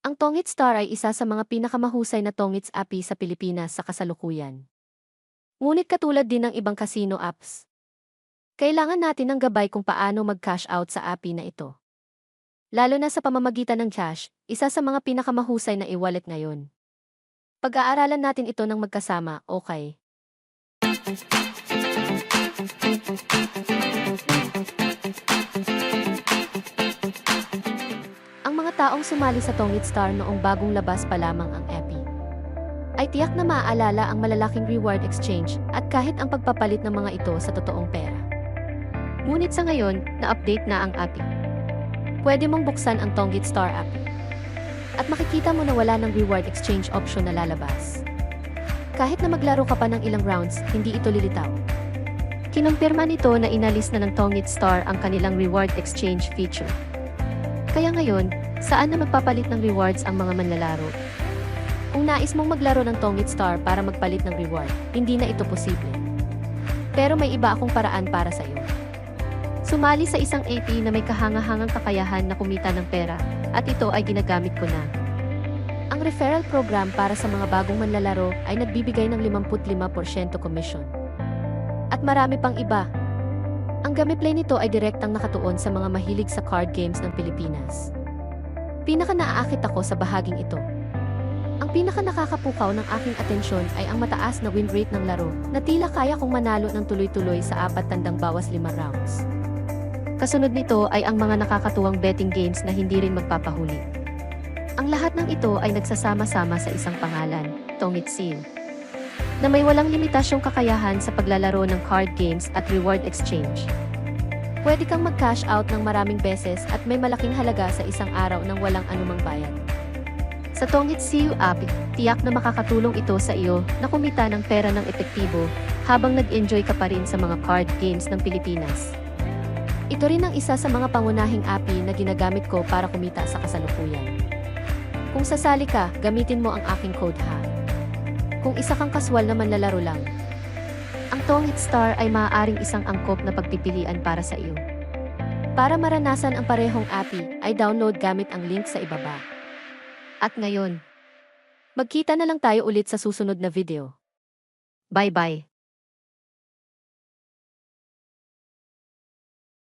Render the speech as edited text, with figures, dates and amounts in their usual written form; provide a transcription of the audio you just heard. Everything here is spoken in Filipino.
Ang Tongit Star ay isa sa mga pinakamahusay na Tongits API sa Pilipinas sa kasalukuyan. Ngunit katulad din ng ibang casino apps, kailangan natin ng gabay kung paano mag-cash out sa API na ito. Lalo na sa pamamagitan ng cash, isa sa mga pinakamahusay na e-wallet ngayon. Pag-aaralan natin ito ng magkasama, okay? Ang mga taong sumali sa Tongit Star noong bagong labas pa lamang ang API ay tiyak na maaalala ang malalaking reward exchange at kahit ang pagpapalit ng mga ito sa totoong pera. Ngunit sa ngayon, na-update na ang API. Pwede mong buksan ang Tongit Star API at makikita mo na wala ng reward exchange option na lalabas. Kahit na maglaro ka pa ng ilang rounds, hindi ito lilitaw. Kinumpirma nito na inalis na ng Tongit Star ang kanilang reward exchange feature. Kaya ngayon, saan na magpapalit ng rewards ang mga manlalaro? Kung nais mong maglaro ng Tongit Star para magpalit ng reward, hindi na ito posible. Pero may iba akong paraan para sa iyo. Sumali sa isang API na may kahangahangang kakayahan na kumita ng pera, at ito ay ginagamit ko na. Ang referral program para sa mga bagong manlalaro ay nagbibigay ng 55% commission. At marami pang iba. Ang gameplay nito ay direktang nakatuon sa mga mahilig sa card games ng Pilipinas. Pinaka-naaakit ako sa bahaging ito. Ang pinaka-nakakapukaw ng aking atensyon ay ang mataas na win rate ng laro na tila kaya kong manalo ng tuloy-tuloy sa 4 tandang bawas 5 rounds. Kasunod nito ay ang mga nakakatuwang betting games na hindi rin magpapahuli. Ang lahat ng ito ay nagsasama-sama sa isang pangalan, Tongit Seal, na may walang limitasyong kakayahan sa paglalaro ng card games at reward exchange. Pwede kang mag-cash out ng maraming beses at may malaking halaga sa isang araw nang walang anumang bayad. Sa Tongit Seal API, tiyak na makakatulong ito sa iyo na kumita ng pera ng epektibo habang nag-enjoy ka pa rin sa mga card games ng Pilipinas. Ito rin ang isa sa mga pangunahing API na ginagamit ko para kumita sa kasalukuyan. Kung sasali ka, gamitin mo ang aking code ha. Kung isa kang kaswal na manlalaro lang, ang Tongit Star ay maaaring isang angkop na pagpipilian para sa iyo. Para maranasan ang parehong API, ay download gamit ang link sa ibaba. At ngayon, magkita na lang tayo ulit sa susunod na video. Bye-bye!